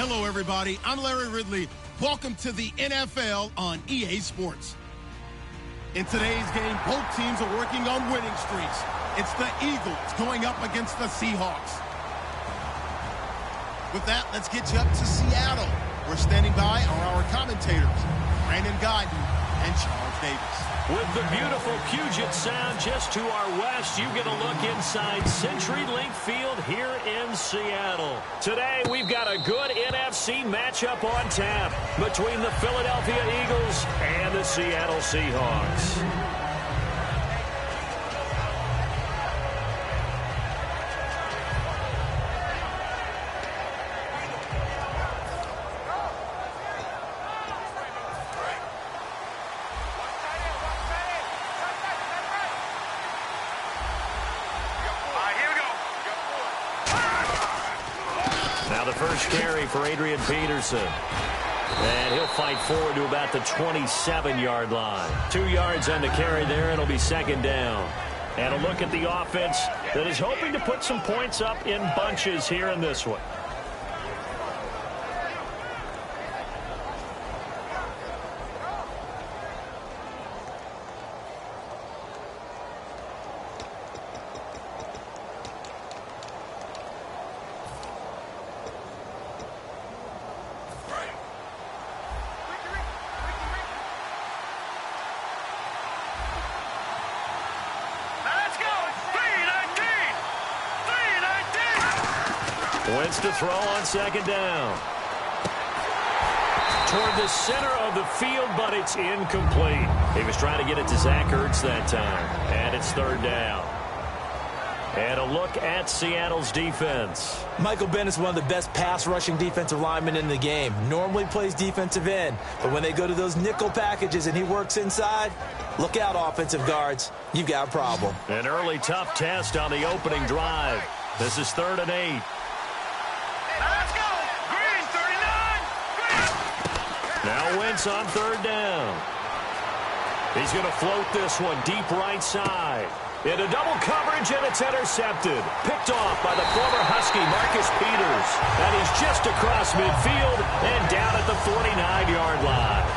Hello, everybody. I'm Larry Ridley. Welcome to the NFL on EA Sports. In today's game, both teams are working on winning streaks. It's the Eagles going up against the Seahawks. With that, let's get you up to Seattle. We're standing by are our commentators, Brandon Guyton and Charles Davis. With the beautiful Puget Sound just to our west, you get a look inside CenturyLink Field here in Seattle. Today, we've got a good NFC matchup on tap between the Philadelphia Eagles and the Seattle Seahawks. Now the first carry for Adrian Peterson. And he'll fight forward to about the 27-yard line. 2 yards on the carry there, and it'll be second down. And a look at the offense that is hoping to put some points up in bunches here in this one. Wentz to throw on second down. Toward the center of the field, but it's incomplete. He was trying to get it to Zach Ertz that time. And it's third down. And a look at Seattle's defense. Michael Bennett's one of the best pass-rushing defensive linemen in the game. Normally plays defensive end. But when they go to those nickel packages and he works inside, look out, offensive guards. You've got a problem. An early tough test on the opening drive. This is 3rd and 8. Now Wentz on third down. He's going to float this one deep right side. Into double coverage, and it's intercepted. Picked off by the former Husky, Marcus Peters. And he's just across midfield and down at the 49-yard line.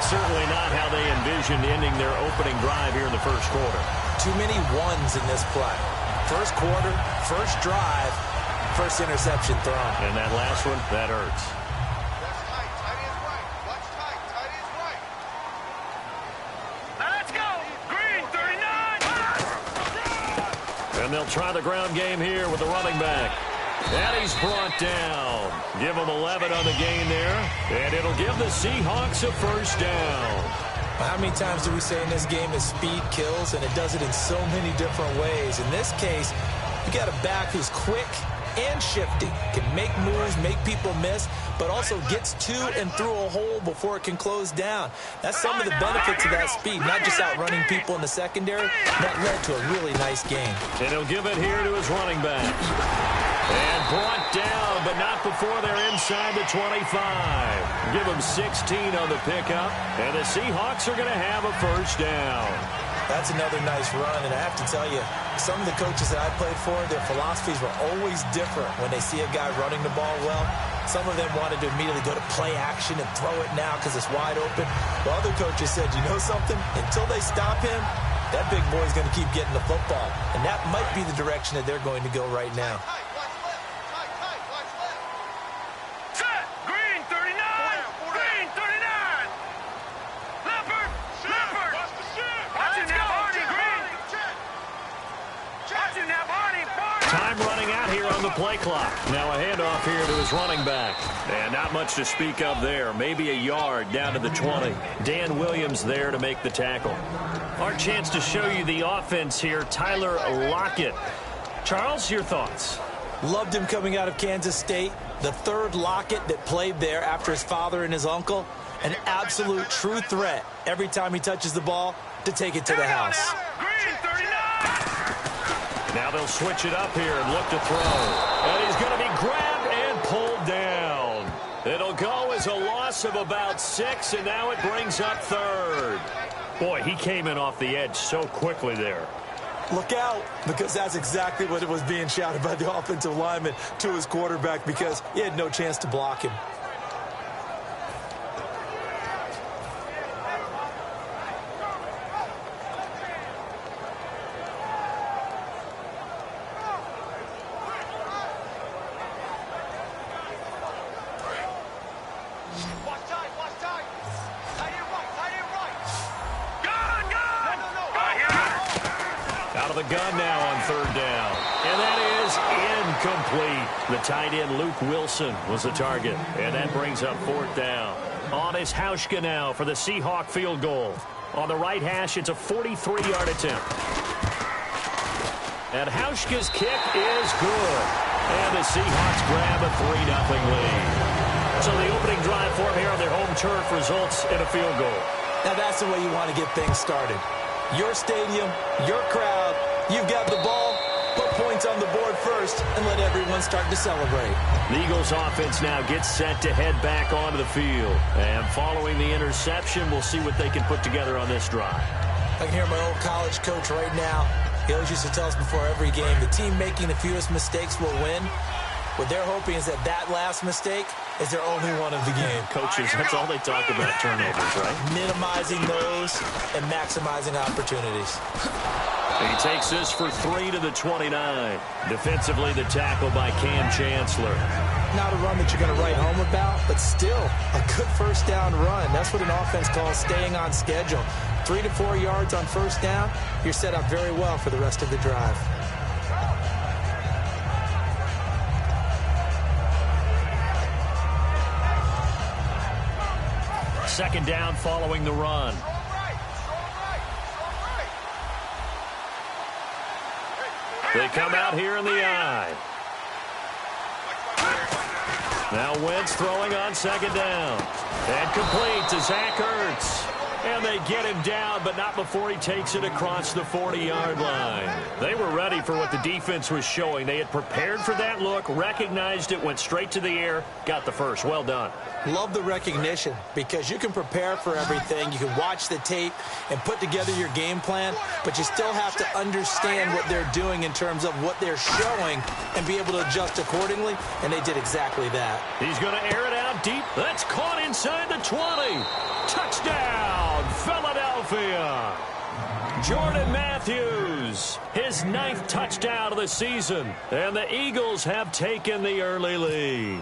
Certainly not how they envisioned ending their opening drive here in the first quarter. Too many ones in this play. First quarter, first drive, first interception thrown. And that last one, that hurts. And they'll try the ground game here with the running back. And he's brought down. Give him 11 on the gain there. And it'll give the Seahawks a first down. How many times do we say in this game that speed kills, and it does it in so many different ways? In this case, you got a back who's quick and shifty, can make moves, make people miss, but also gets to and through a hole before it can close down. That's some of the benefits of that speed, not just outrunning people in the secondary. That led to a really nice game. And he'll give it here to his running back. And brought down, but not before they're inside the 25. Give him 16 on the pickup, and the Seahawks are going to have a first down. That's another nice run, and I have to tell you, some of the coaches that I played for, their philosophies were always different when they see a guy running the ball well. Some of them wanted to immediately go to play action and throw it now because it's wide open. While other coaches said, you know something? Until they stop him, that big boy's going to keep getting the football. And that might be the direction that they're going to go right now. Time running out here on the play clock. Now a handoff here to his running back. And not much to speak of there. Maybe a yard down to the 20. Dan Williams there to make the tackle. Our chance to show you the offense here, Tyler Lockett. Charles, your thoughts? Loved him coming out of Kansas State. The third Lockett that played there after his father and his uncle. An absolute true threat every time he touches the ball to take it to the house. Now they'll switch it up here and look to throw. And he's going to be grabbed and pulled down. It'll go as a loss of about 6, and now it brings up third. Boy, he came in off the edge so quickly there. Look out, because that's exactly what it was being shouted by the offensive lineman to his quarterback, because he had no chance to block him. Gun now on third down. And that is incomplete. The tight end, Luke Wilson, was the target. And that brings up fourth down. On is Hauschka now for the Seahawk field goal. On the right hash, it's a 43-yard attempt. And Hauschka's kick is good. And the Seahawks grab a 3-0 lead. So the opening drive for them here on their home turf results in a field goal. Now that's the way you want to get things started. Your stadium, your crowd. You've got the ball, put points on the board first, and let everyone start to celebrate. The Eagles offense now gets set to head back onto the field. And following the interception, we'll see what they can put together on this drive. I can hear my old college coach right now. He always used to tell us before every game, the team making the fewest mistakes will win. What they're hoping is that last mistake is their only one of the game. Coaches, that's all they talk about, turnovers, right? Minimizing those and maximizing opportunities. He takes this for 3 to the 29. Defensively, the tackle by Cam Chancellor. Not a run that you're going to write home about, but still a good first down run. That's what an offense calls staying on schedule. 3 to 4 yards on first down, you're set up very well for the rest of the drive. Second down following the run. They come out here in the eye. Now Wentz throwing on second down. And complete to Zach Ertz. And they get him down, but not before he takes it across the 40-yard line. They were ready for what the defense was showing. They had prepared for that look, recognized it, went straight to the air, got the first. Well done. Love the recognition, because you can prepare for everything. You can watch the tape and put together your game plan, but you still have to understand what they're doing in terms of what they're showing and be able to adjust accordingly, and they did exactly that. He's going to air it out deep. That's caught inside the 20. Touchdown, Philadelphia. Jordan Matthews, his 9th touchdown of the season, and the Eagles have taken the early lead.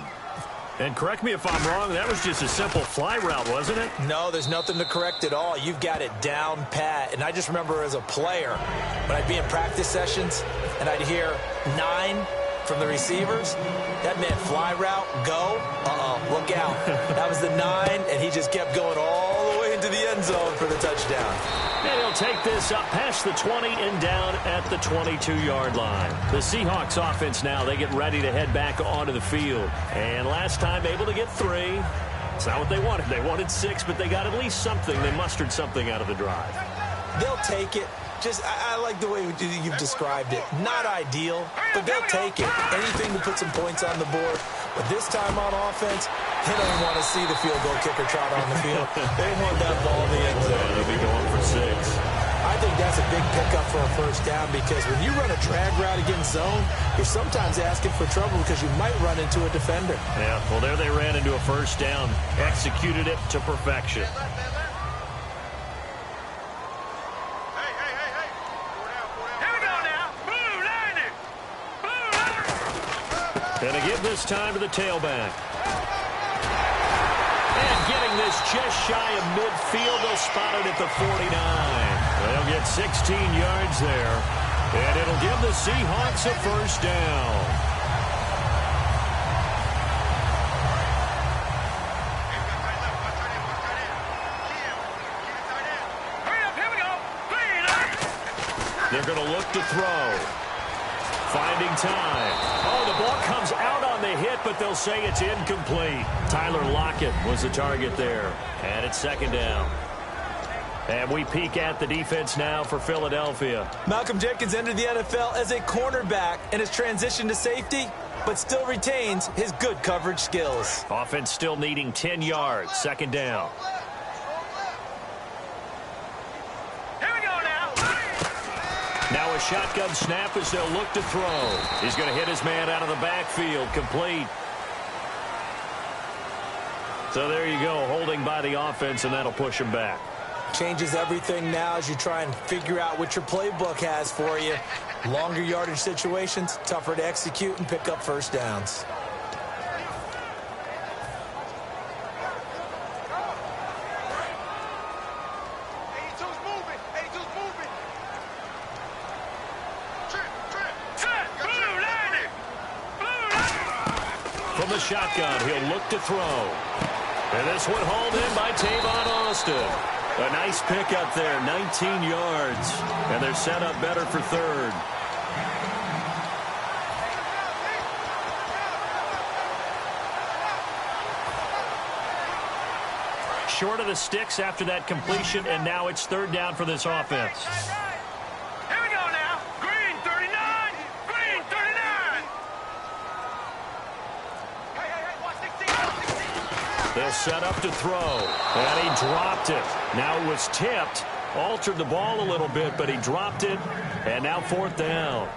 And correct me if I'm wrong, that was just a simple fly route, wasn't it? No, there's nothing to correct at all. You've got it down pat. And I just remember as a player, when I'd be in practice sessions and I'd hear 9 from the receivers, that meant fly route, go, look out. That was the 9, and he just kept going all the way into the end zone for the touchdown. And he'll take this up past the 20 and down at the 22-yard line. The Seahawks offense now, they get ready to head back onto the field. And last time able to get 3. It's not what they wanted. They wanted 6, but they got at least something. They mustered something out of the drive. They'll take it. Just, I like the way you've described it. Not ideal, but they'll take it. Anything to put some points on the board. But this time on offense, they don't want to see the field goal kicker trot on the field. They want that ball in the end zone. Yeah, they'll be going for 6. I think that's a big pickup for a first down, because when you run a drag route against zone, you're sometimes asking for trouble because you might run into a defender. Yeah, well, there they ran into a first down. Executed it to perfection. And a give this time to the tailback. And getting this just shy of midfield, they'll spot it at the 49. They'll get 16 yards there. And it'll give the Seahawks a first down. They're going to look to throw. Finding time. Oh, the ball comes out on the hit, but they'll say it's incomplete. Tyler Lockett was the target there. And it's second down. And we peek at the defense now for Philadelphia. Malcolm Jenkins entered the NFL as a cornerback and has transitioned to safety, but still retains his good coverage skills. Offense still needing 10 yards. Second down. Now a a shotgun snap as they'll look to throw. He's going to hit his man out of the backfield, complete. So there you go, holding by the offense, and that'll push him back. Changes everything now as you try and figure out what your playbook has for you. Longer yardage situations, tougher to execute and pick up first downs. From the shotgun, he'll look to throw. And this one hauled in by Tavon Austin. A nice pickup there, 19 yards. And they're set up better for third. Short of the sticks after that completion, and now it's third down for this offense. Here we go now. Green 39. Green 39. Hey, watch 16. They'll set up to throw, and he dropped it. Now it was tipped, altered the ball a little bit, but he dropped it, and now fourth down.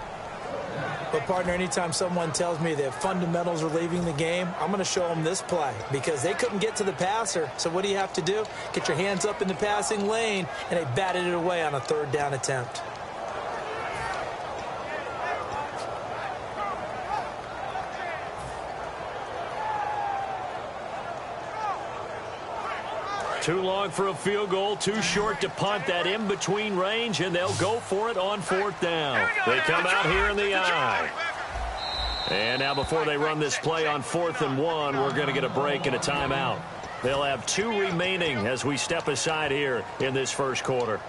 But, partner, anytime someone tells me that fundamentals are leaving the game, I'm going to show them this play because they couldn't get to the passer. So what do you have to do? Get your hands up in the passing lane, and they batted it away on a third down attempt. Too long for a field goal, too short to punt. That in-between range, and they'll go for it on fourth down. They come out here in the eye. And now before they run this play on 4th and 1, we're going to get a break and a timeout. They'll have 2 remaining as we step aside here in this first quarter.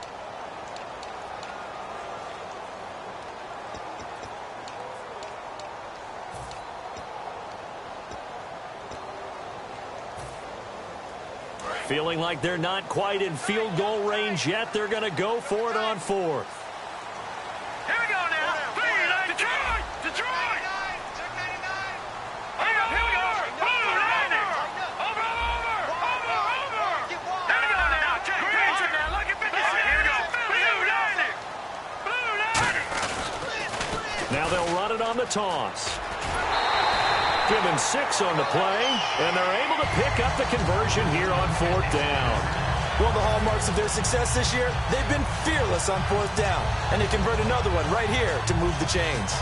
Feeling like they're not quite in field goal range yet. They're going to go for it on 4th. Here we go now. Detroit. Detroit. Check 99. Here we go. Blue landing. Over. Here we go now. Check green. Now look at 56. Here we go. Blue landing. Blue landing. Now they'll run it on the toss. Give him 6 on the play, and they're able to pick up the conversion here on 4th down. One of the hallmarks of their success this year, they've been fearless on 4th down, and they convert another one right here to move the chains.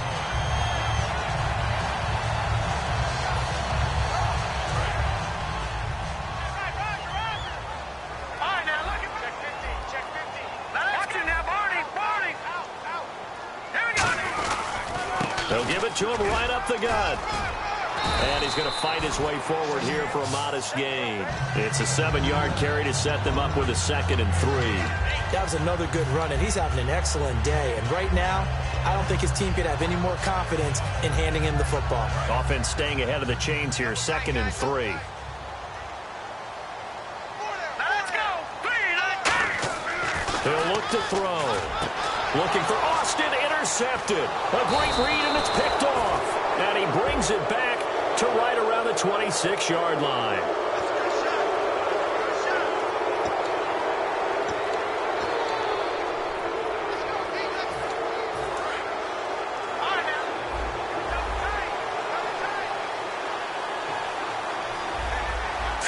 All right, now look at check 15. Check 15. Watch it now, Barney. Out. Here we go. They'll give it to him right up the gut. And he's going to fight his way forward here for a modest gain. It's a 7-yard carry to set them up with a 2nd and 3. That was another good run, and he's having an excellent day. And right now, I don't think his team could have any more confidence in handing him the football. Offense staying ahead of the chains here, 2nd and 3. Let's go. He'll look to throw. Looking for Austin, intercepted. A great read, and it's picked off. And he brings it back to right around the 26-yard line.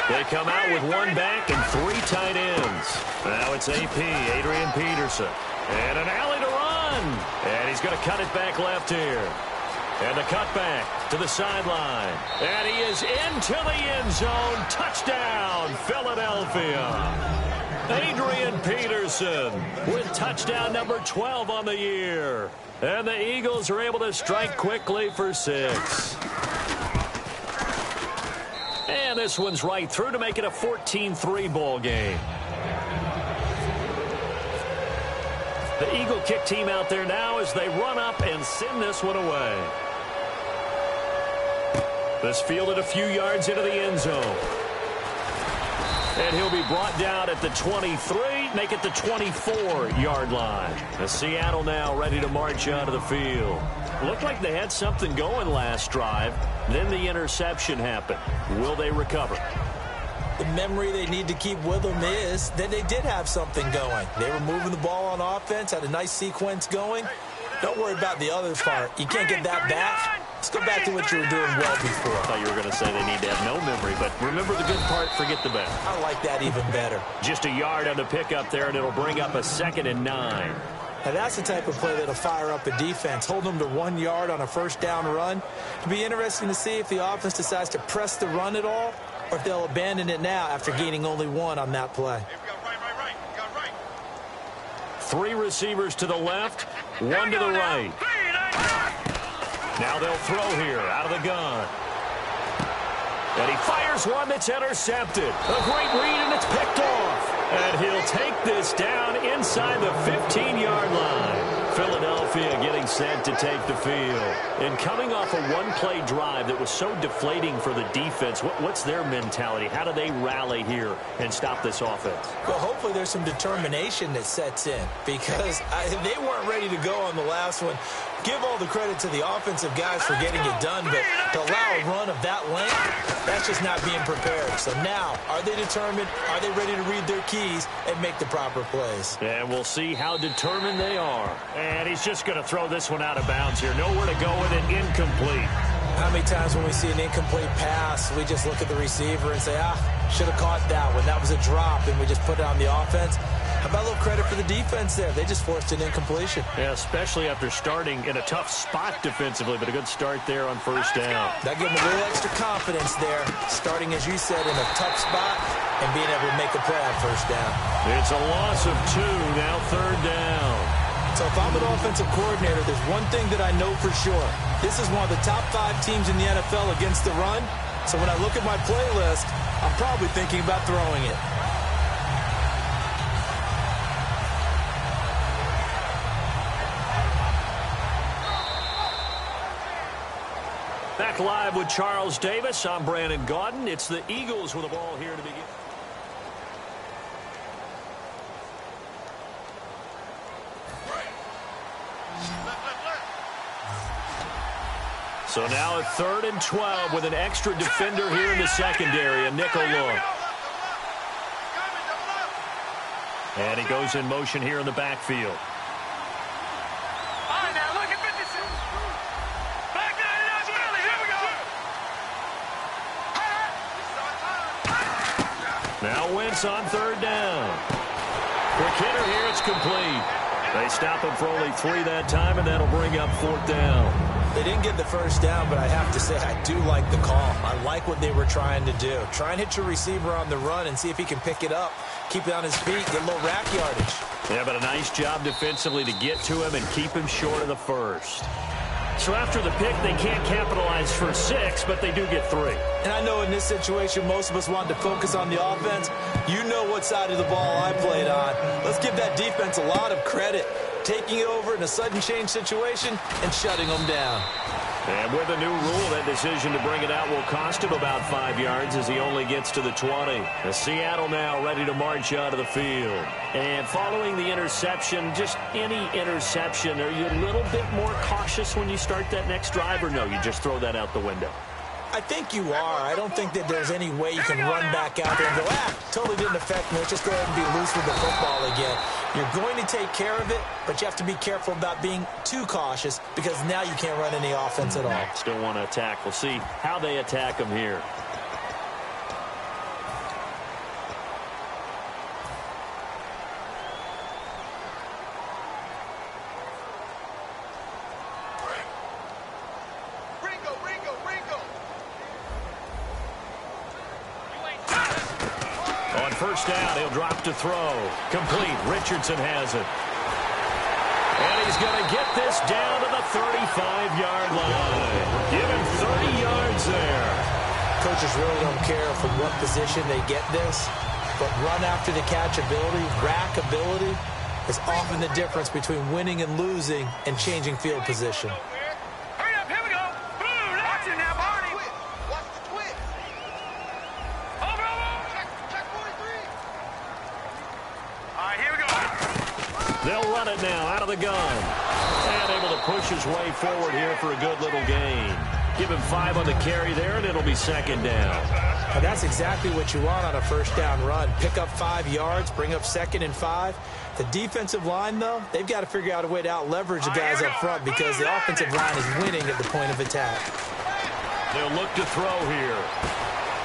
They come out with 1 back and 3 tight ends. Now it's AP, Adrian Peterson. And an alley to run. And he's going to cut it back left here. And the cutback to the sideline. And he is into the end zone. Touchdown, Philadelphia. Adrian Peterson with touchdown number 12 on the year. And the Eagles are able to strike quickly for 6. And this one's right through to make it a 14-3 ball game. The Eagle kick team out there now as they run up and send this one away. This fielded a few yards into the end zone. And he'll be brought down at the 23, make it the 24-yard line. The Seattle now ready to march onto the field. Looked like they had something going last drive. Then the interception happened. Will they recover? The memory they need to keep with them is that they did have something going. They were moving the ball on offense, had a nice sequence going, Don't worry about the other part. You can't get that back. Let's go back to what you were doing well before. I thought you were going to say they need to have no memory, but remember the good part, forget the bad. I like that even better. Just a yard on the pickup there, and it'll bring up a 2nd and 9. Now that's the type of play that'll fire up a defense. Hold them to 1 yard on a first down run. It'll be interesting to see if the offense decides to press the run at all, or if they'll abandon it now after gaining only 1 on that play. 3 receivers to the left, 1 to the right. Now they'll throw here out of the gun. And he fires one that's intercepted. A great read, and it's picked off. And he'll take this down inside the 15-yard line. Philadelphia getting set to take the field. And coming off a one-play drive that was so deflating for the defense, what's their mentality? How do they rally here and stop this offense? Well, hopefully there's some determination that sets in, because they weren't ready to go on the last one. Give all the credit to the offensive guys for getting it done, but to allow a run of that length, that's just not being prepared. So now, are they determined? Are they ready to read their keys and make the proper plays? And we'll see how determined they are. And he's just going to throw this one out of bounds here. Nowhere to go with it. Incomplete. How many times when we see an incomplete pass, we just look at the receiver and say, should have caught that one. That was a drop, and we just put it on the offense. How about a little credit for the defense there? They just forced an incompletion. Yeah, especially after starting in a tough spot defensively, but a good start there on first down. That gave them a little extra confidence there, starting, as you said, in a tough spot and being able to make a play on first down. It's a loss of 2, now 3rd down. So if I'm an offensive coordinator, there's one thing that I know for sure. This is one of the top 5 teams in the NFL against the run. So when I look at my playlist, I'm probably thinking about throwing it. Back live with Charles Davis. I'm Brandon Gaudin. It's the Eagles with the ball here to begin. So now a 3rd and 12 with an extra defender here in the secondary, a nickel look. And he goes in motion here in the backfield. Now Wentz on 3rd down. Quick hitter here, it's complete. They stop him for only 3 that time, and that'll bring up 4th down. They didn't get the first down, but I have to say I do like the call. I like what they were trying to do. Try and hit your receiver on the run and see if he can pick it up, keep it on his feet, get a little rack yardage. Yeah, but a nice job defensively to get to him and keep him short of the first. So after the pick, they can't capitalize for 6, but they do get 3. And I know in this situation, most of us wanted to focus on the offense. You know what side of the ball I played on. Let's give that defense a lot of credit, taking it over in a sudden change situation and shutting them down. And with a new rule, that decision to bring it out will cost him about 5 yards as he only gets to the 20. Seattle now ready to march out of the field. And following the interception, just any interception, are you a little bit more cautious when you start that next drive, or no, you just throw that out the window? I think you are. I don't think that there's any way you can run back out there and go, totally didn't affect me. Let's just go ahead and be loose with the football again. You're going to take care of it, but you have to be careful about being too cautious, because now you can't run any offense at all. Still want to attack. We'll see how they attack him here. First down, he'll drop to throw. Complete. Richardson has it. And he's going to get this down to the 35-yard line. Give him 30 yards there. Coaches really don't care from what position they get this, but run after the catch ability, rack ability, is often the difference between winning and losing and changing field position. Hurry up, here we go. Watch it now, Barney. Watch the twist. Over. Check 43. All right, here we go. They'll run it now out of the gun. And able to push his way forward here for a good little gain. Give him 5 on the carry there, and it'll be 2nd down. And that's exactly what you want on a first down run. Pick up 5 yards, bring up 2nd and 5. The defensive line, though, they've got to figure out a way to out-leverage the guys up front because the offensive line is winning at the point of attack. They'll look to throw here.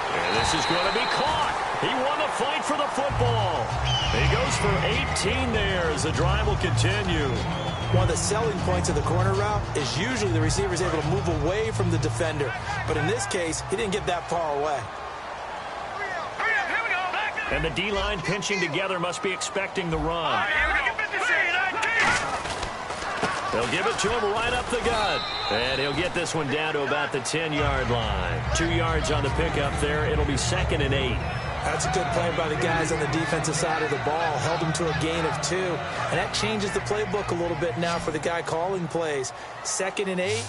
And this is going to be caught. He won the fight for the football. He goes for 18 there as the drive will continue. One of the selling points of the corner route is usually the receiver is able to move away from the defender. But in this case, he didn't get that far away. And the D-line pinching together must be expecting the run. They'll give it to him right up the gut. And he'll get this one down to about the 10-yard line. 2 yards on the pickup there. It'll be 2nd and 8. That's a good play by the guys on the defensive side of the ball. Held them to a gain of 2. And that changes the playbook a little bit now for the guy calling plays. 2nd and 8.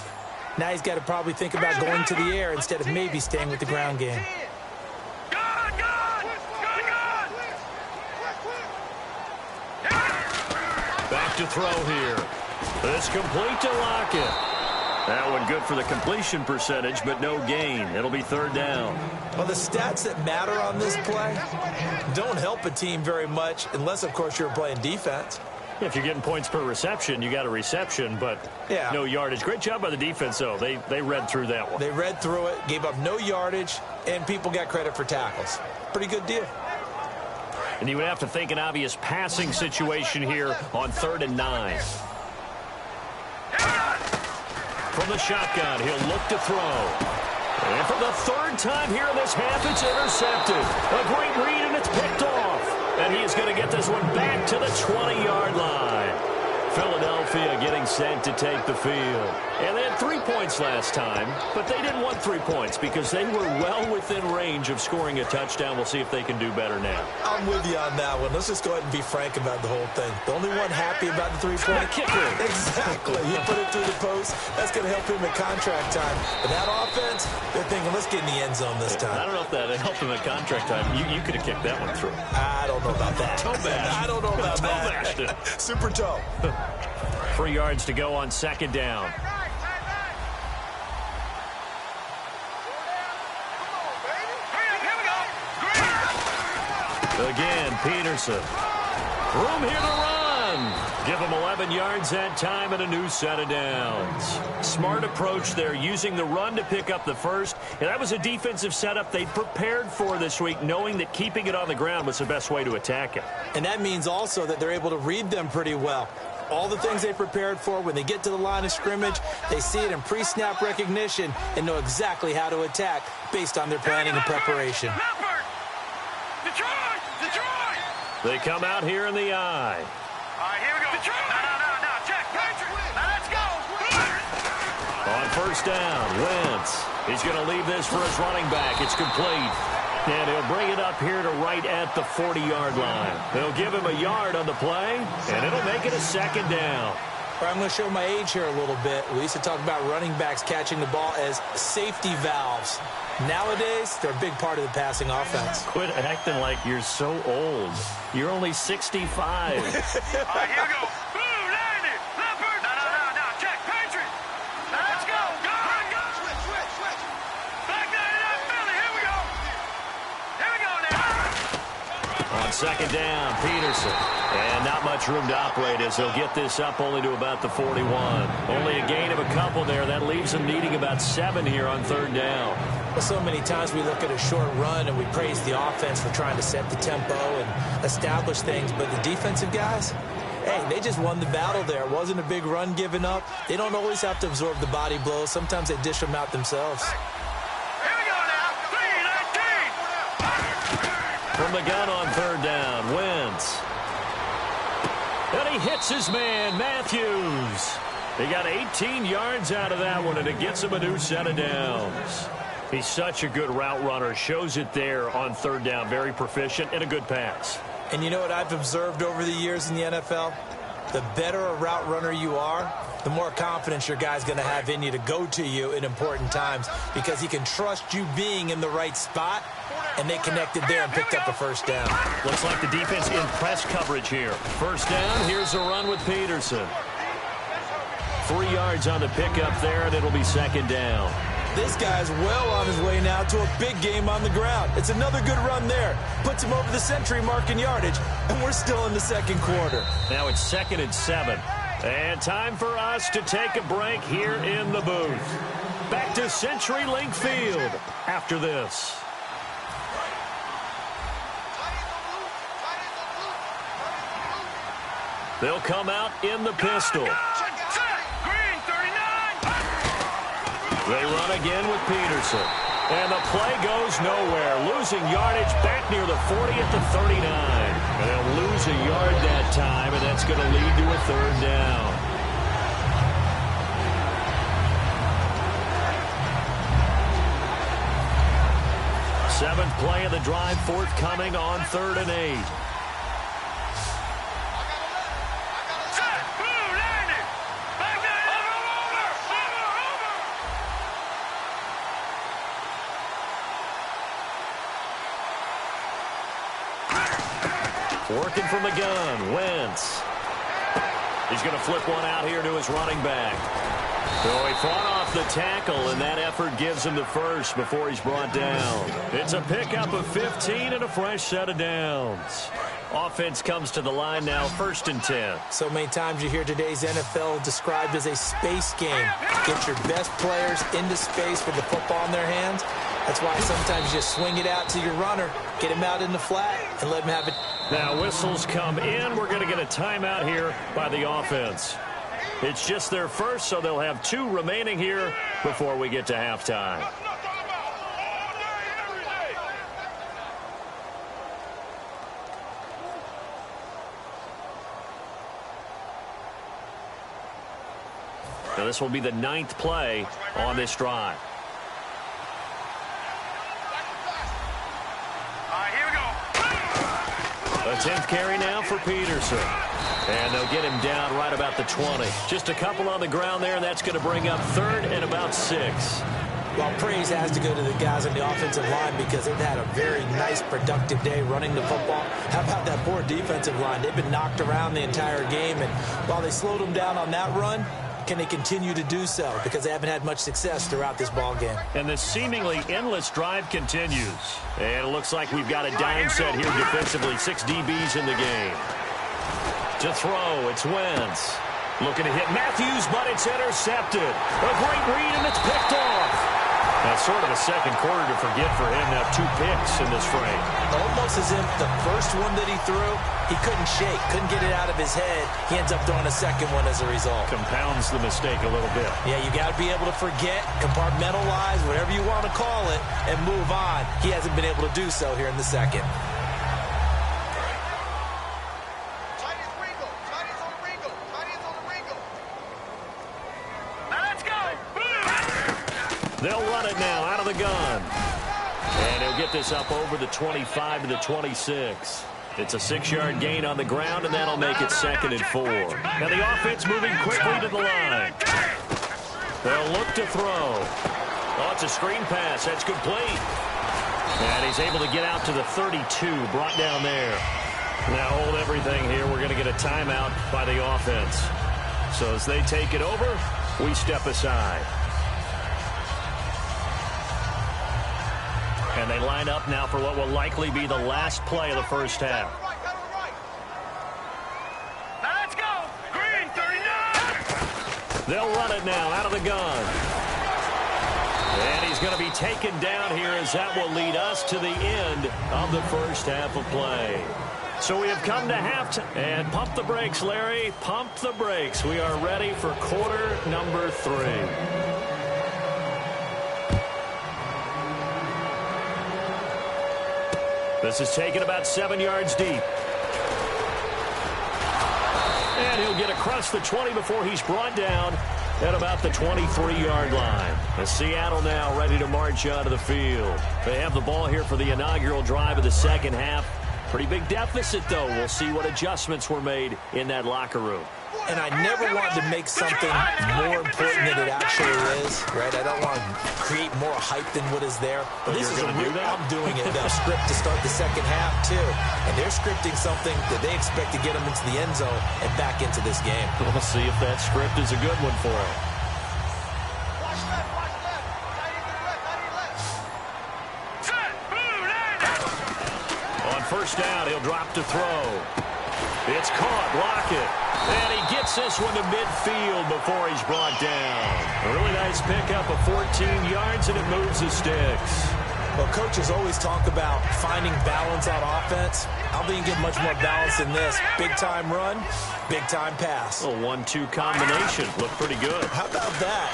Now he's got to probably think about going to the air instead of maybe staying with the ground game. Back to throw here. It's complete to Lockett. That one good for the completion percentage, but no gain. It'll be 3rd down. Well, the stats that matter on this play don't help a team very much unless, of course, you're playing defense. If you're getting points per reception, you got a reception, but no yardage. Great job by the defense, though. They read through that one. They read through it, gave up no yardage, and people got credit for tackles. Pretty good deal. And you would have to think an obvious passing situation here on 3rd and 9. From the shotgun, he'll look to throw. And for the 3rd time here in this half, it's intercepted. A great read, and it's picked off. And he is going to get this one back to the 20-yard line. Philadelphia getting set to take the field. And they had 3 points last time, but they didn't want 3 points because they were well within range of scoring a touchdown. We'll see if they can do better now. I'm with you on that one. Let's just go ahead and be frank about the whole thing. The only one happy about the 3-point kicker. Exactly. He put it through the post. That's going to help him at contract time. But that offense, they're thinking, let's get in the end zone this time. I don't know if that helped him at contract time. You could have kicked that one through. I don't know about that. Toe bash. I don't know about toe that. bashed it. Super toe. 3 yards to go on 2nd down. Again, Peterson. Room here to run. Give him 11 yards that time and a new set of downs. Smart approach there, using the run to pick up the first. And that was a defensive setup they prepared for this week, knowing that keeping it on the ground was the best way to attack it. And that means also that they're able to read them pretty well. All the things they prepared for, when they get to the line of scrimmage, they see it in pre-snap recognition and know exactly how to attack based on their planning and preparation. They come out here in the eye. All right, here we go. No, check. Now let's go. On 1st down, Wentz. He's going to leave this for his running back. It's complete. And he'll bring it up here to right at the 40-yard line. They'll give him a yard on the play, and it'll make it a 2nd down. I'm going to show my age here a little bit. We used to talk about running backs catching the ball as safety valves. Nowadays, they're a big part of the passing offense. Quit acting like you're so old. You're only 65. All right, here we go. Blue, landed. Leopard. No. Check. Patriot. Now let's go. Go. Switch. Back 99 Philly. Here we go. Here we go now. On 2nd down, Peterson. And not much room to operate as he'll get this up only to about the 41. Only a gain of a couple there. That leaves him needing about 7 here on 3rd down. Well, so many times we look at a short run and we praise the offense for trying to set the tempo and establish things. But the defensive guys, hey, they just won the battle there. It wasn't a big run given up. They don't always have to absorb the body blows. Sometimes they dish them out themselves. Here we go now. 3-19. From the gun on 3rd down, Wentz. And he hits his man, Matthews. He got 18 yards out of that one, and it gets him a new set of downs. He's such a good route runner. Shows it there on 3rd down. Very proficient and a good pass. And you know what I've observed over the years in the NFL? The better a route runner you are, the more confidence your guy's going to have in you to go to you in important times because he can trust you being in the right spot, and they connected there and picked up a 1st down. Looks like the defense in press coverage here. 1st down, here's a run with Peterson. 3 yards on the pickup there, and it'll be 2nd down. This guy's well on his way now to a big game on the ground. It's another good run there. Puts him over the century mark in yardage, and we're still in the second quarter. Now it's 2nd and 7. And time for us to take a break here in the booth. Back to CenturyLink Field after this. They'll come out in the pistol. They run again with Peterson. And the play goes nowhere. Losing yardage back near the 40 at the 39. And they'll lose a yard that time, and that's going to lead to a 3rd down. Seventh play of the drive forthcoming on 3rd and 8. Working from the gun, Wentz. He's going to flip one out here to his running back. So he fought off the tackle, and that effort gives him the first before he's brought down. It's a pickup of 15 and a fresh set of downs. Offense comes to the line now, 1st and 10. So many times you hear today's NFL described as a space game. Get your best players into space with the football in their hands. That's why sometimes you just swing it out to your runner, get him out in the flat, and let him have it. Now whistles come in. We're going to get a timeout here by the offense. It's just their first, so they'll have 2 remaining here before we get to halftime. Now this will be the 9th play on this drive. A 10th carry now for Peterson. And they'll get him down right about the 20. Just a couple on the ground there, and that's going to bring up 3rd and about 6. Well, praise has to go to the guys on the offensive line because they've had a very nice, productive day running the football. How about that poor defensive line? They've been knocked around the entire game, and while they slowed them down on that run, can they continue to do so? Because they haven't had much success throughout this ball game. And the seemingly endless drive continues. And it looks like we've got a dime set here defensively. 6 DBs in the game. To throw, it's Wentz. Looking to hit Matthews, but it's intercepted. A great read, and it's picked off. That's sort of a second quarter to forget for him to have 2 picks in this frame. Almost as if the first one that he threw, he couldn't shake, couldn't get it out of his head. He ends up throwing a second one as a result. Compounds the mistake a little bit. Yeah, you got to be able to forget, compartmentalize, whatever you want to call it, and move on. He hasn't been able to do so here in the second. They'll run it now out of the gun. And he'll get this up over the 25 to the 26. It's a 6-yard gain on the ground, and that'll make it 2nd and 4. Now the offense moving quickly to the line. They'll look to throw. Oh, it's a screen pass. That's complete. And he's able to get out to the 32, brought down there. Now hold everything here. We're going to get a timeout by the offense. So as they take it over, we step aside. And they line up now for what will likely be the last play of the first half. Now let's go. Green 39. They'll run it now out of the gun. And he's going to be taken down here as that will lead us to the end of the first half of play. So we have come to halftime. And pump the brakes, Larry. Pump the brakes. We are ready for quarter number 3. This is taken about 7 yards deep. And he'll get across the 20 before he's brought down at about the 23-yard line. As Seattle now ready to march onto the field. They have the ball here for the inaugural drive of the second half. Pretty big deficit, though. We'll see what adjustments were made in that locker room. And I never want to make something more important than it actually is, right? I don't want to create more hype than what is there. But this is I'm doing it. They'll script to start the second half, too. And they're scripting something that they expect to get them into the end zone and back into this game. We'll see if that script is a good one for them. first down. He'll drop to throw. It's caught. Lockett. And he gets this one to midfield before he's brought down. A really nice pickup of 14 yards, and it moves the sticks. Well, coaches always talk about finding balance on offense. I don't think you get much more balance than this. Big-time run, big-time pass. A 1-2 combination. Looked pretty good. How about that?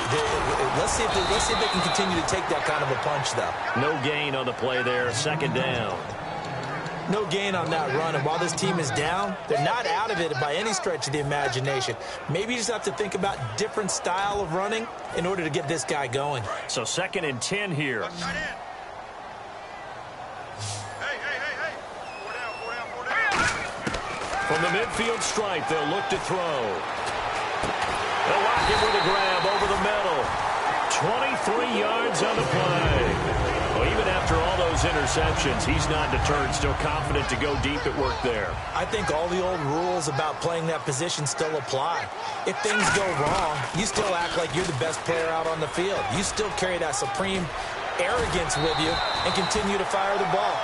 Let's see if they can continue to take that kind of a punch, though. No gain on the play there. Second down. No gain on that run, and while this team is down, they're not out of it by any stretch of the imagination. Maybe you just have to think about different style of running in order to get this guy going. So 2nd and 10 here. From the midfield stripe, they'll look to throw. They'll lock him with a grab over the middle. 23 yards on the play. Well, even after all those interceptions, he's not deterred, still confident to go deep at work there. I think all the old rules about playing that position still apply. If things go wrong, you still act like you're the best player out on the field. You still carry that supreme arrogance with you and continue to fire the ball.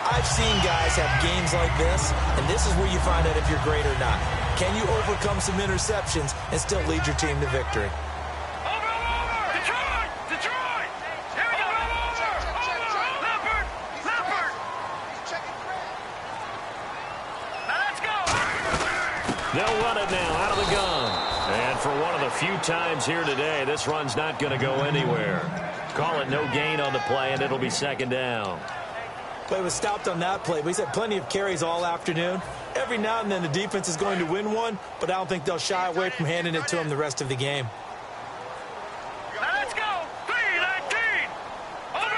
I've seen guys have games like this, and this is where you find out if you're great or not. Can you overcome some interceptions and still lead your team to victory? They'll run it now out of the gun. And for one of the few times here today, this run's not going to go anywhere. Call it no gain on the play, and it'll be 2nd down. Play was stopped on that play, but he's had plenty of carries all afternoon. Every now and then the defense is going to win one, but I don't think they'll shy away from handing it to him the rest of the game. Now let's go. 3-19. Over.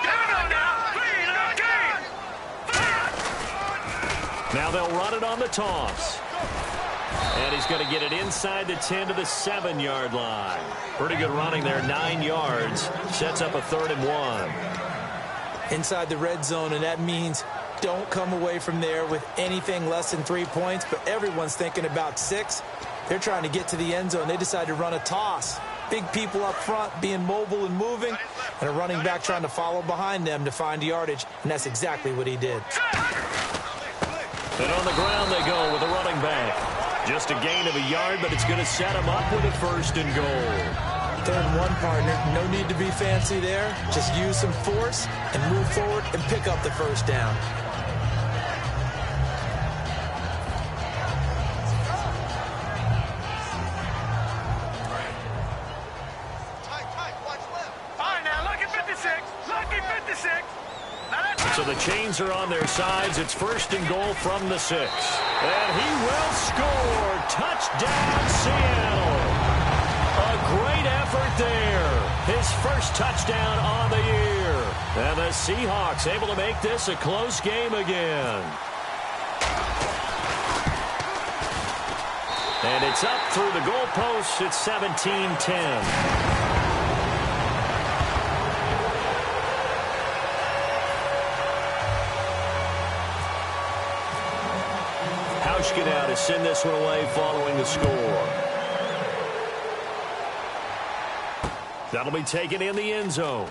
Here we go now. 3-19. Now they'll run it on the toss. And he's going to get it inside the 10 to the 7-yard line. Pretty good running there, 9 yards. Sets up a 3rd and 1. Inside the red zone, and that means don't come away from there with anything less than 3 points, but everyone's thinking about 6. They're trying to get to the end zone. They decide to run a toss. Big people up front being mobile and moving, and a running back trying to follow behind them to find yardage, and that's exactly what he did. And on the ground they go with a running back. Just a gain of a yard, but it's going to set him up with a 1st and goal. 3rd and 1, partner. No need to be fancy there. Just use some force and move forward and pick up the 1st down. Fine, now look at 56. Look at 56. So the chains are on their sides. It's 1st and goal from the 6. And he will score. Touchdown, Seattle. A great effort there. His first touchdown on the year. And the Seahawks able to make this a close game again. And it's up through the goalposts. It's 17-10. Now to send this one away following the score. That'll be taken in the end zone.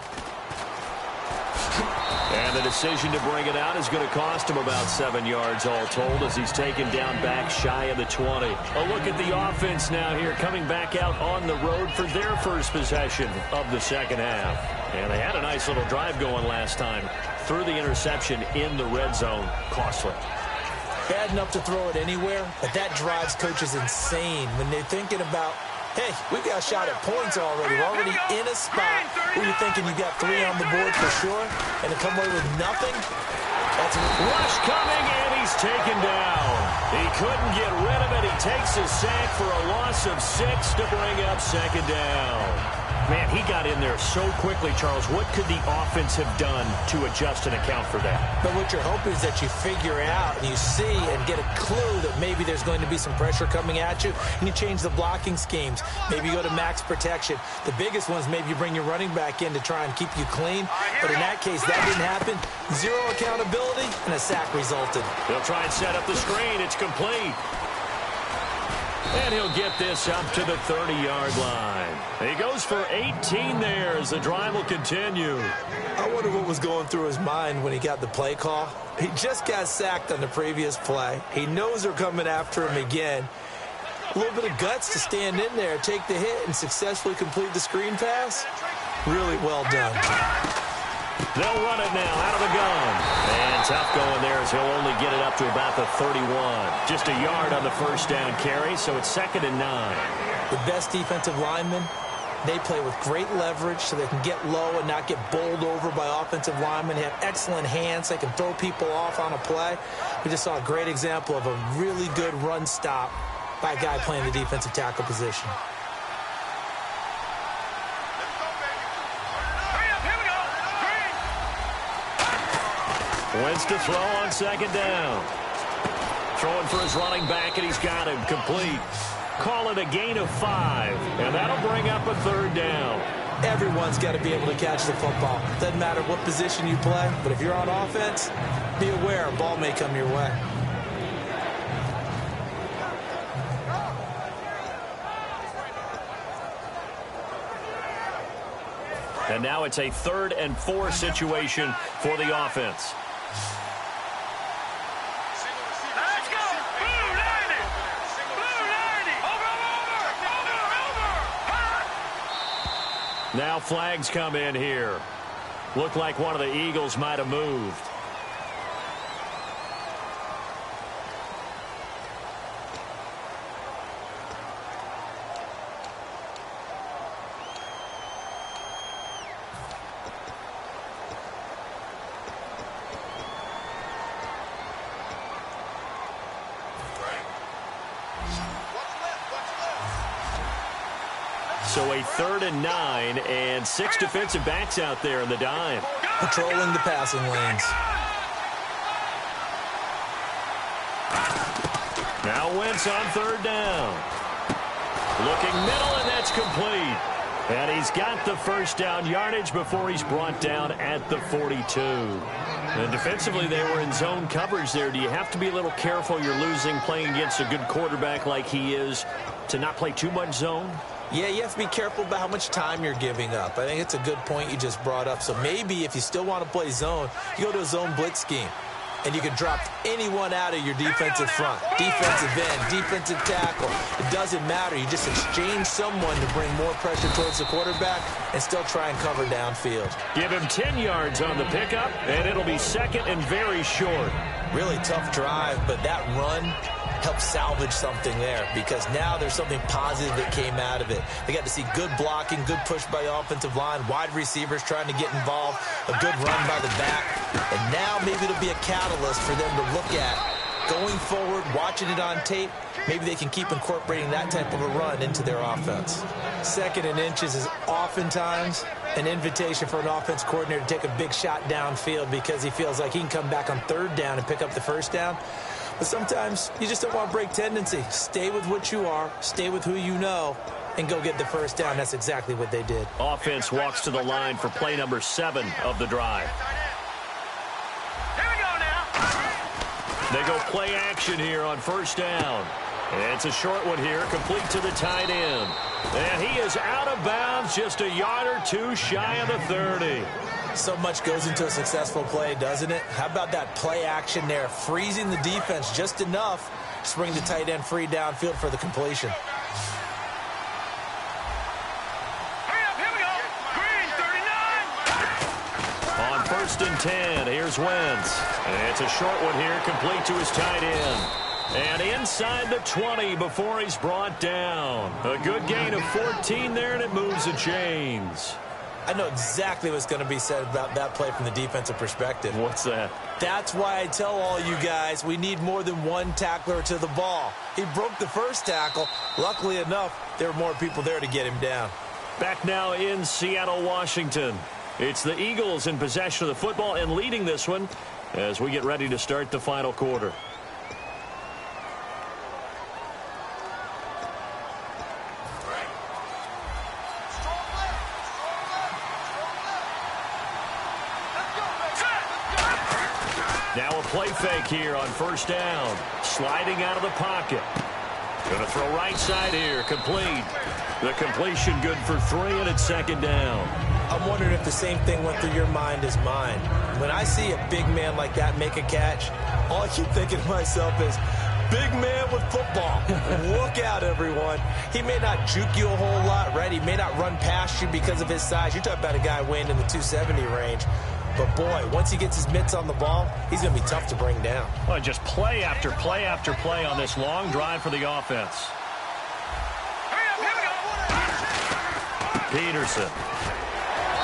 And the decision to bring it out is going to cost him about 7 yards all told as he's taken down back shy of the 20. A look at the offense now here coming back out on the road for their first possession of the 2nd half. And they had a nice little drive going last time. Threw the interception in the red zone. Costly. Bad enough to throw it anywhere, but that drives coaches insane when they're thinking about, hey, we've got a shot at points already. We're already in a spot where you're thinking you got 3 on the board for sure, and to come away with nothing, that's a rush coming, and he's taken down. He couldn't get rid of it. He takes a sack for a loss of 6 to bring up 2nd down. Man, he got in there so quickly, Charles. What could the offense have done to adjust and account for that? But what you're hoping is that you figure out and you see and get a clue that maybe there's going to be some pressure coming at you, and you change the blocking schemes. Maybe you go to max protection. The biggest one is maybe you bring your running back in to try and keep you clean. But in that case, that didn't happen. 0 accountability, and a sack resulted. They'll try and set up the screen. It's complete. And he'll get this up to the 30-yard line. He goes for 18 there as the drive will continue. I wonder what was going through his mind when he got the play call. He just got sacked on the previous play. He knows they're coming after him again. A little bit of guts to stand in there, take the hit, and successfully complete the screen pass. Really well done. They'll run it now out of the gun. And tough going there as he'll only get it up to about the 31. Just a yard on the first down carry, so it's 2nd and 9. The best defensive linemen, they play with great leverage so they can get low and not get bowled over by offensive linemen. They have excellent hands. They can throw people off on a play. We just saw a great example of a really good run stop by a guy playing the defensive tackle position. Wins to throw on 2nd down. Throwing for his running back, and he's got him complete. Call it a gain of 5, and that'll bring up a 3rd down. Everyone's got to be able to catch the football. Doesn't matter what position you play, but if you're on offense, be aware a ball may come your way. And now it's a 3rd and 4 situation for the offense. Let's go! Blue 90! Blue 90! Over! Now flags come in here. Looked like one of the Eagles might have moved. So a 3rd and 9 and 6 defensive backs out there in the dime. Patrolling the passing lanes. Now Wentz on 3rd down. Looking middle, and that's complete. And he's got the first down yardage before he's brought down at the 42. And defensively, they were in zone coverage there. Do you have to be a little careful you're losing playing against a good quarterback like he is to not play too much zone? Yeah, you have to be careful about how much time you're giving up. I think it's a good point you just brought up. So maybe if you still want to play zone, you go to a zone blitz scheme. And you can drop anyone out of your defensive front. Defensive end, defensive tackle. It doesn't matter. You just exchange someone to bring more pressure towards the quarterback and still try and cover downfield. Give him 10 yards on the pickup, and it'll be 2nd and very short. Really tough drive, but that run helped salvage something there because now there's something positive that came out of it. They got to see good blocking, good push by the offensive line, wide receivers trying to get involved, a good run by the back, and now maybe it'll be a catalyst for them to look at going forward, watching it on tape. Maybe they can keep incorporating that type of a run into their offense. 2nd and inches is oftentimes an invitation for an offense coordinator to take a big shot downfield because he feels like he can come back on 3rd down and pick up the first down. But sometimes you just don't want to break tendency. Stay with what you are, stay with who you know, and go get the first down. That's exactly what they did. Offense walks to the line for play number 7 of the drive. Here we go now. They go play action here on 1st down. And it's a short one here, complete to the tight end. And he is out of bounds, just a yard or 2 shy of the 30. So much goes into a successful play, doesn't it? How about that play action there, freezing the defense just enough to bring the tight end free downfield for the completion. Hurry up, here we go. Green 39. On 1st and 10, here's Wentz. And it's a short one here, complete to his tight end. And inside the 20 before he's brought down. A good gain of 14 there, and it moves the chains. I know exactly what's going to be said about that play from the defensive perspective. What's that? That's why I tell all you guys we need more than one tackler to the ball. He broke the first tackle. Luckily enough, there were more people there to get him down. Back now in Seattle, Washington. It's the Eagles in possession of the football and leading this one as we get ready to start the final quarter. Now a play fake here on 1st down. Sliding out of the pocket. Going to throw right side here. Complete. The completion good for 3, and it's 2nd down. I'm wondering if the same thing went through your mind as mine. When I see a big man like that make a catch, all I keep thinking to myself is, big man with football. Look out, everyone. He may not juke you a whole lot, right? He may not run past you because of his size. You're talking about a guy weighing in the 270 range. But, boy, once he gets his mitts on the ball, he's going to be tough to bring down. Well, just play after play after play on this long drive for the offense. Peterson.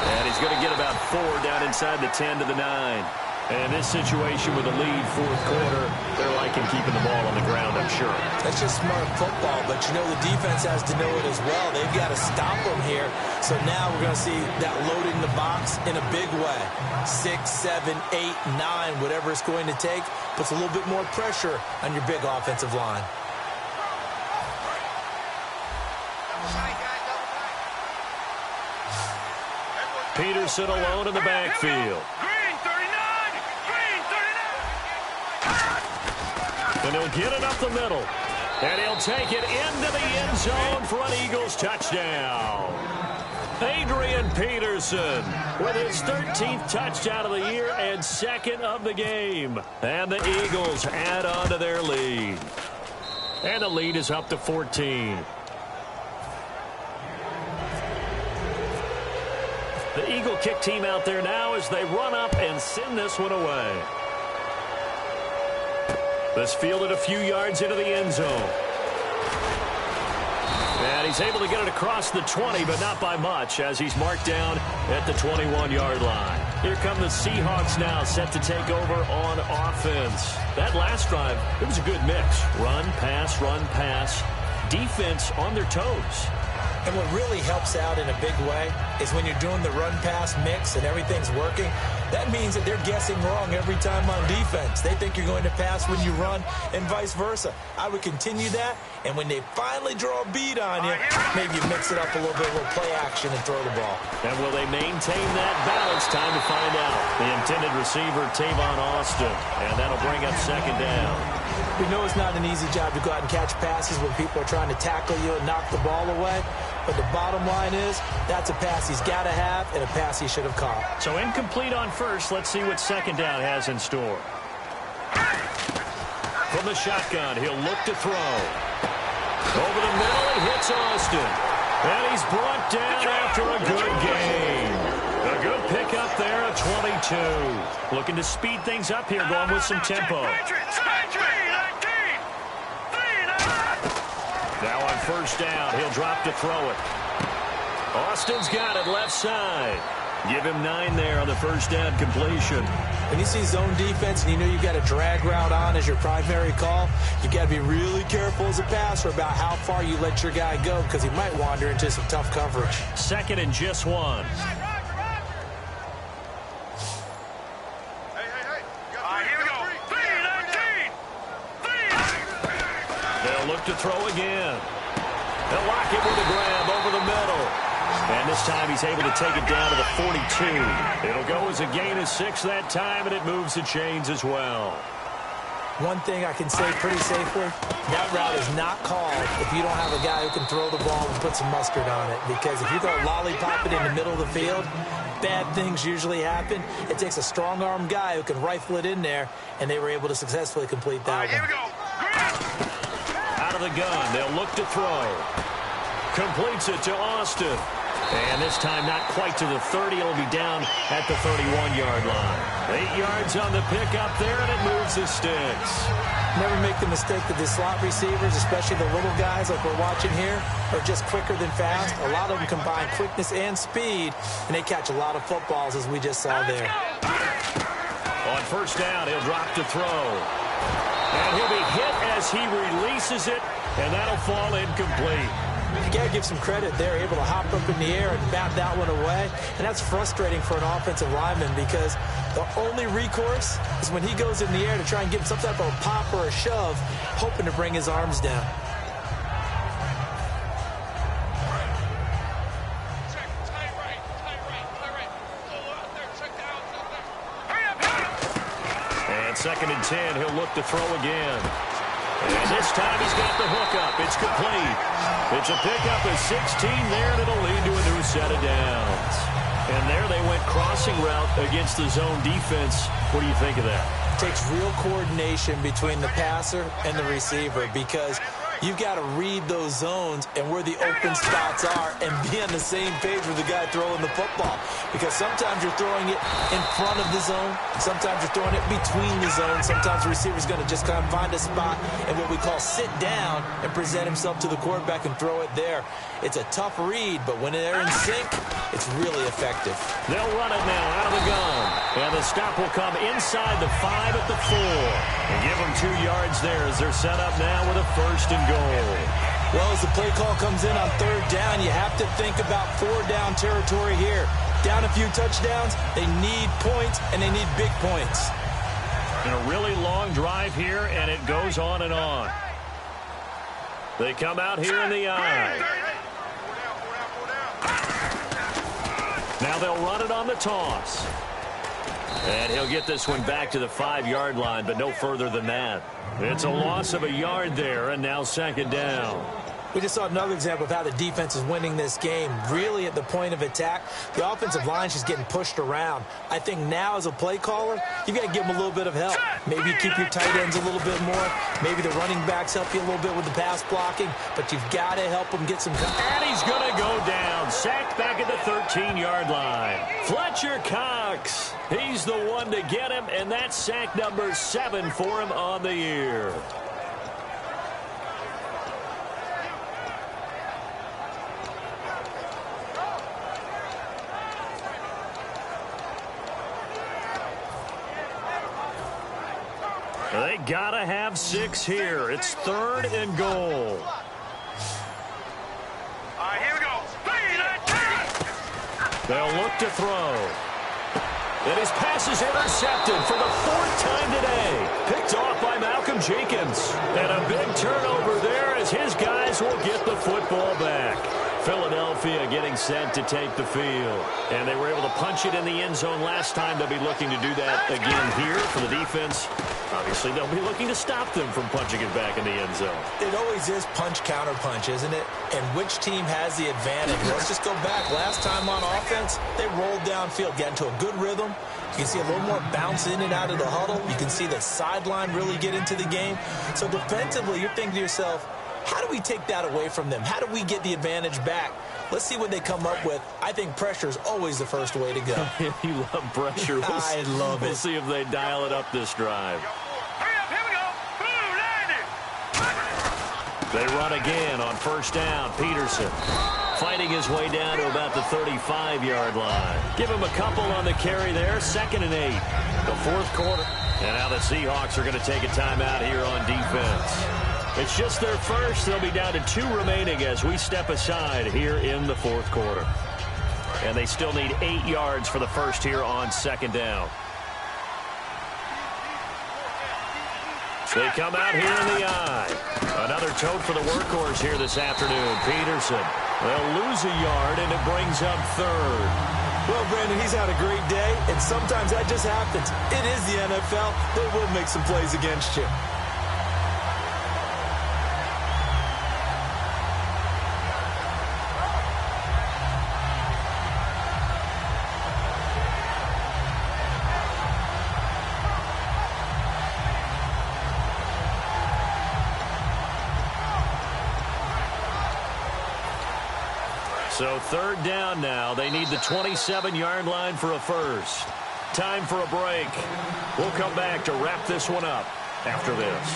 And he's going to get about 4 down inside the 10 to the 9. And in this situation with a lead 4th quarter, they're liking keeping the ball on the ground, I'm sure. That's just smart football, but you know the defense has to know it as well. They've got to stop them here. So now we're going to see that loading the box in a big way. 6, 7, 8, 9, whatever it's going to take, puts a little bit more pressure on your big offensive line. Peterson alone in the backfield. And he'll get it up the middle. And he'll take it into the end zone for an Eagles touchdown. Adrian Peterson with his 13th touchdown of the year and 2nd of the game. And the Eagles add on to their lead. And the lead is up to 14. The Eagle kick team out there now as they run up and send this one away. This fielded a few yards into the end zone. And he's able to get it across the 20, but not by much, as he's marked down at the 21-yard line. Here come the Seahawks now, set to take over on offense. That last drive, it was a good mix. Run, pass, defense on their toes. And what really helps out in a big way is when you're doing the run-pass mix and everything's working, that means that they're guessing wrong every time on defense. They think you're going to pass when you run and vice versa. I would continue that, and when they finally draw a beat on you, maybe you mix it up a little bit, a little play action and throw the ball. And will they maintain that balance? Time to find out. The intended receiver, Tavon Austin, and that'll bring up 2nd down. We know it's not an easy job to go out and catch passes when people are trying to tackle you and knock the ball away. But the bottom line is, that's a pass he's got to have and a pass he should have caught. So incomplete on first. Let's see what 2nd down has in store. From the shotgun, he'll look to throw. Over the middle, he hits Austin. And he's brought down after a good game. A good pickup there at 22. Looking to speed things up here, going with some tempo. Now on 1st down, he'll drop to throw it. Austin's got it left side. Give him 9 there on the 1st down completion. When you see zone defense and you know you've got a drag route on as your primary call, you've got to be really careful as a passer about how far you let your guy go because he might wander into some tough coverage. 2nd and just 1. Look to throw again. They'll lock him with a grab over the middle. And this time he's able to take it down to the 42. It'll go as a gain of 6 that time, and it moves the chains as well. One thing I can say pretty safely, that route is not called if you don't have a guy who can throw the ball and put some mustard on it. Because if you're going to lollipop it in the middle of the field, bad things usually happen. It takes a strong-arm guy who can rifle it in there, and they were able to successfully complete that one. Here we go. Out of the gun, they'll look to throw. Completes it to Austin. And this time not quite to the 30. It'll be down at the 31-yard line. 8 yards on the pickup there, and it moves the sticks. Never make the mistake that the slot receivers, especially the little guys like we're watching here, are just quicker than fast. A lot of them combine quickness and speed, and they catch a lot of footballs, as we just saw there. On 1st down, he'll drop to throw. And he'll be hit as he releases it, and that'll fall incomplete. You got to give some credit. They're able to hop up in the air and bat that one away. And that's frustrating for an offensive lineman because the only recourse is when he goes in the air to try and get some type of a pop or a shove, hoping to bring his arms down. And 2nd and 10, he'll look to throw again. And this time he's got the hook up. It's complete. It's a pickup of 16 there, and it'll lead to a new set of downs. And there they went crossing route against the zone defense. What do you think of that? It takes real coordination between the passer and the receiver because you've got to read those zones and where the open spots are and be on the same page with the guy throwing the football. Because sometimes you're throwing it in front of the zone. Sometimes you're throwing it between the zones. Sometimes the receiver's going to just kind of find a spot and what we call sit down and present himself to the quarterback and throw it there. It's a tough read, but when they're in sync, it's really effective. They'll run it now out of the gun. And the stop will come inside the 5 at the 4. And give them 2 yards there as they're set up now with a 1st and goal. Well, as the play call comes in on 3rd down, you have to think about 4-down territory here. Down a few touchdowns, they need points, and they need big points. And a really long drive here, and it goes on and on. They come out here in the eye. Now they'll run it on the toss. And he'll get this one back to the 5-yard line, but no further than that. It's a loss of a yard there, and now 2nd down. We just saw another example of how the defense is winning this game. Really at the point of attack, the offensive line is just getting pushed around. I think now as a play caller, you've got to give them a little bit of help. Maybe you keep your tight ends a little bit more. Maybe the running backs help you a little bit with the pass blocking. But you've got to help them get some... And he's going to go down. Sacked back at the 13-yard line. Fletcher Cox. He's the one to get him, and that's sack number 7 for him on the year. They gotta have 6 here. It's 3rd and goal. All right, here we go. They'll look to throw. And his pass is intercepted for the 4th time today. Picked off by Malcolm Jenkins. And a big turnover there as his guys will get the football back. Philadelphia getting set to take the field. And they were able to punch it in the end zone last time. They'll be looking to do that again here for the defense. Obviously, they'll be looking to stop them from punching it back in the end zone. It always is punch-counter-punch, isn't it? And which team has the advantage? Let's just go back. Last time on offense, they rolled downfield, got into a good rhythm. You can see a little more bounce in and out of the huddle. You can see the sideline really get into the game. So defensively, you're thinking to yourself, how do we take that away from them? How do we get the advantage back? Let's see what they come up with. I think pressure is always the first way to go. You love pressure. I love it. We'll see if they dial it up this drive. Hurry up, here we go. Boom, landed. They run again on 1st down. Peterson fighting his way down to about the 35-yard line. Give him a couple on the carry there. 2nd and 8. The 4th quarter. And now the Seahawks are going to take a timeout here on defense. It's just their first. They'll be down to 2 remaining as we step aside here in the 4th quarter. And they still need 8 yards for the first here on 2nd down. They come out here in the eye. Another tote for the workhorse here this afternoon. Peterson. They'll lose a yard, and it brings up 3rd. Well, Brandon, he's had a great day, and sometimes that just happens. It is the NFL. They will make some plays against you. So 3rd down now. They need the 27-yard line for a first. Time for a break. We'll come back to wrap this one up after this.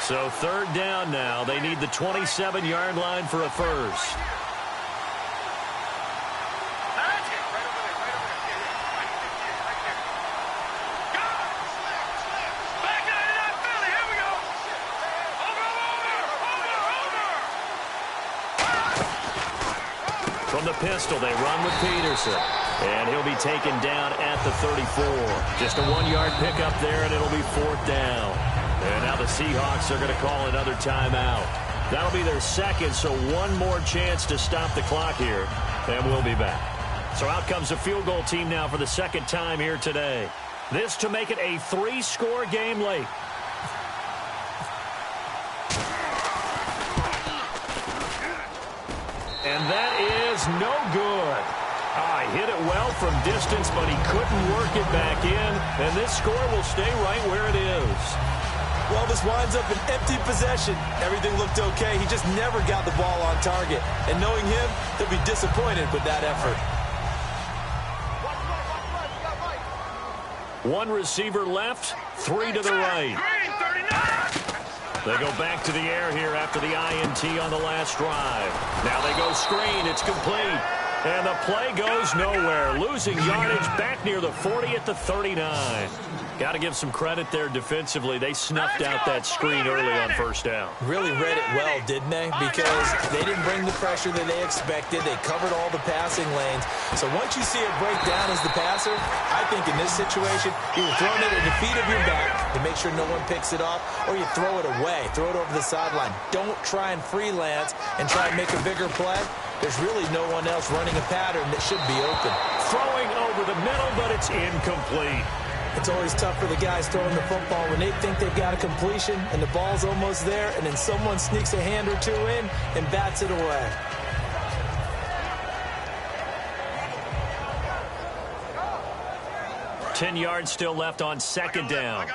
So 3rd down now. They need the 27-yard line for a first. From the pistol, they run with Peterson. And he'll be taken down at the 34. Just a 1-yard pickup there, and it'll be 4th down. And now the Seahawks are going to call another timeout. That'll be their 2nd, so one more chance to stop the clock here. And we'll be back. So out comes the field goal team now for the 2nd time here today. This to make it a 3-score game late. And that is no good. He hit it well from distance, but he couldn't work it back in. And this score will stay right where it is. Well, this winds up an empty possession. Everything looked okay. He just never got the ball on target. And knowing him, he'll be disappointed with that effort. One receiver left, 3 to the right. They go back to the air here after the INT on the last drive. Now they go screen. It's complete. And the play goes nowhere. Losing yardage back near the 40 at the 39. Got to give some credit there defensively. They snuffed out that screen early on first down. Really read it well, didn't they? Because they didn't bring the pressure that they expected. They covered all the passing lanes. So once you see it break down as the passer, I think in this situation, you're throwing it at the feet of your back to make sure no one picks it off, or you throw it away, throw it over the sideline. Don't try and freelance and try and make a bigger play. There's really no one else running a pattern that should be open. Throwing over the middle, but it's incomplete. It's always tough for the guys throwing the football when they think they've got a completion and the ball's almost there, and then someone sneaks a hand or two in and bats it away. Ten yards still left on second down.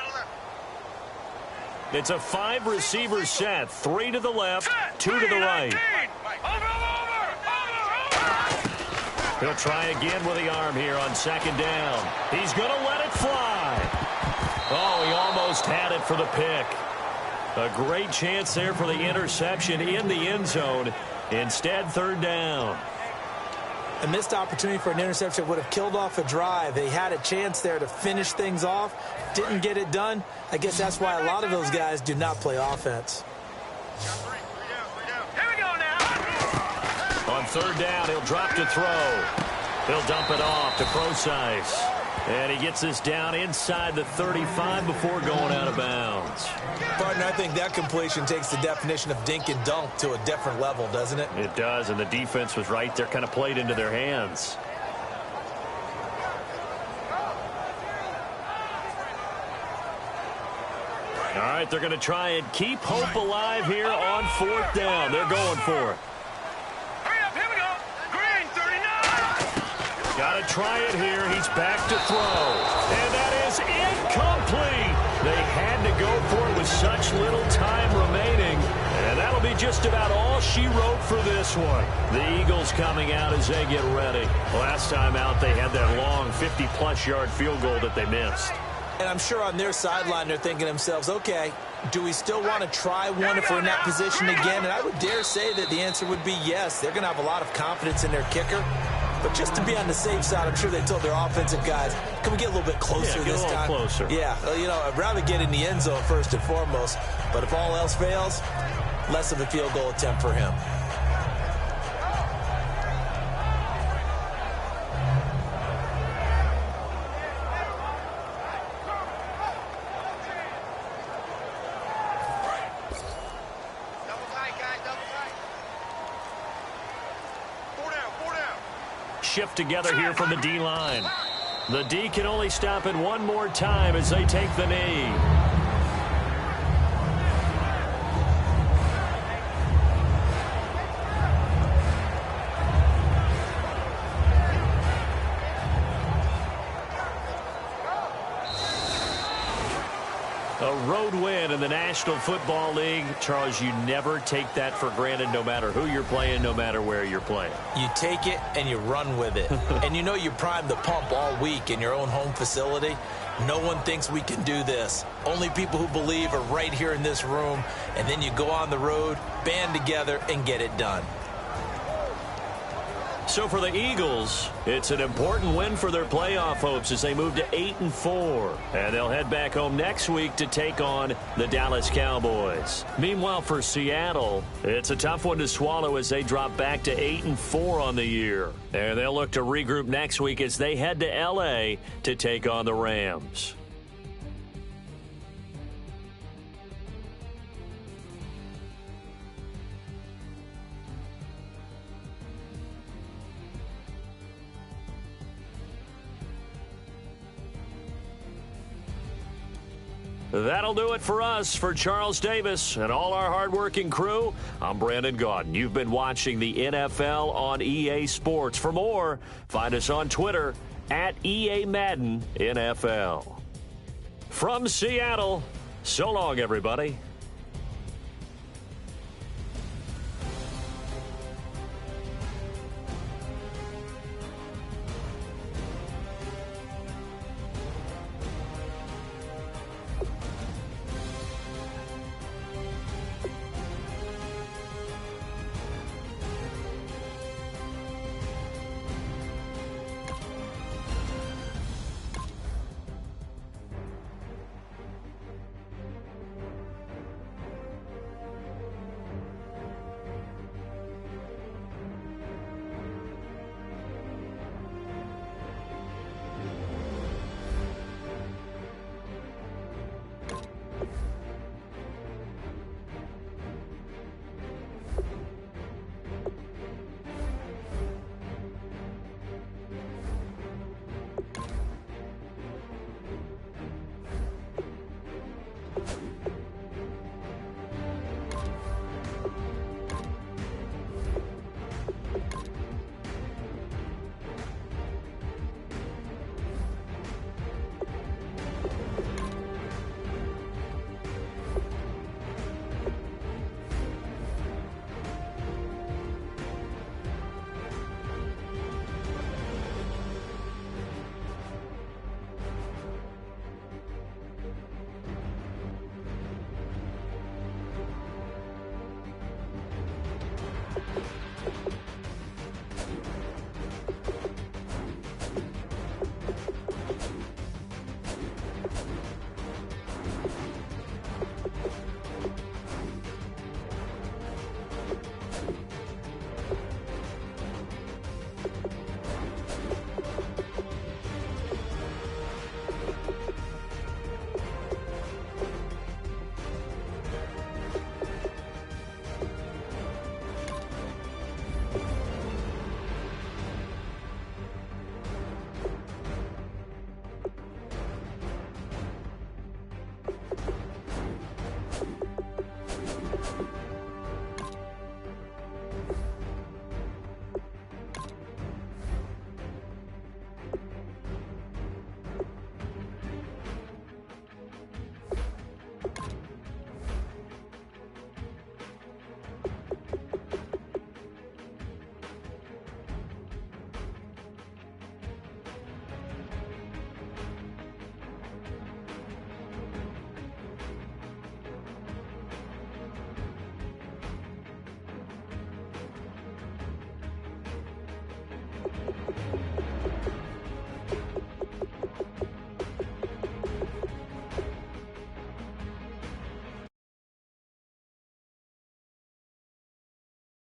It's a 5-receiver set. 3 to the left, 2 to the right. He'll try again with the arm here on second down. He's going to let it fly. Oh, he almost had it for the pick. A great chance there for the interception in the end zone. Instead, third down. A missed opportunity for an interception would have killed off a drive. They had a chance there to finish things off. Didn't get it done. I guess that's why a lot of those guys do not play offense. On third down, he'll drop to throw. He'll dump it off to Procise. And he gets this down inside the 35 before going out of bounds. Partner, I think that completion takes the definition of dink and dunk to a different level, doesn't it? It does, and the defense was right there, kind of played into their hands. All right, they're going to try and keep hope alive here on fourth down. They're going for it. Got to try it here. He's back to throw. And that is incomplete. They had to go for it with such little time remaining. And that'll be just about all she wrote for this one. The Eagles coming out as they get ready. Last time out, they had that long 50-plus yard field goal that they missed. And I'm sure on their sideline, they're thinking to themselves, okay, do we still want to try one if we're in that position again? And I would dare say that the answer would be yes. They're going to have a lot of confidence in their kicker. But just to be on the safe side, I'm sure they told their offensive guys, can we get a little bit closer this time? Closer. Yeah, you know, I'd rather get in the end zone first and foremost. But if all else fails, less of a field goal attempt for him. Shift together here from the D-line. The D can only stop it one more time as they take the knee. A road win in the National Football League. Charles, you never take that for granted no matter who you're playing, no matter where you're playing. You take it and you run with it. And you know you primed the pump all week in your own home facility. No one thinks we can do this. Only people who believe are right here in this room. And then you go on the road, band together, and get it done. So for the Eagles, it's an important win for their playoff hopes as they move to 8-4. And they'll head back home next week to take on the Dallas Cowboys. Meanwhile, for Seattle, it's a tough one to swallow as they drop back to 8-4 on the year. And they'll look to regroup next week as they head to L.A. to take on the Rams. That'll do it for us. For Charles Davis and all our hardworking crew, I'm Brandon Gaudin. You've been watching the NFL on EA Sports. For more, find us on Twitter at EA Madden NFL. From Seattle, so long, everybody.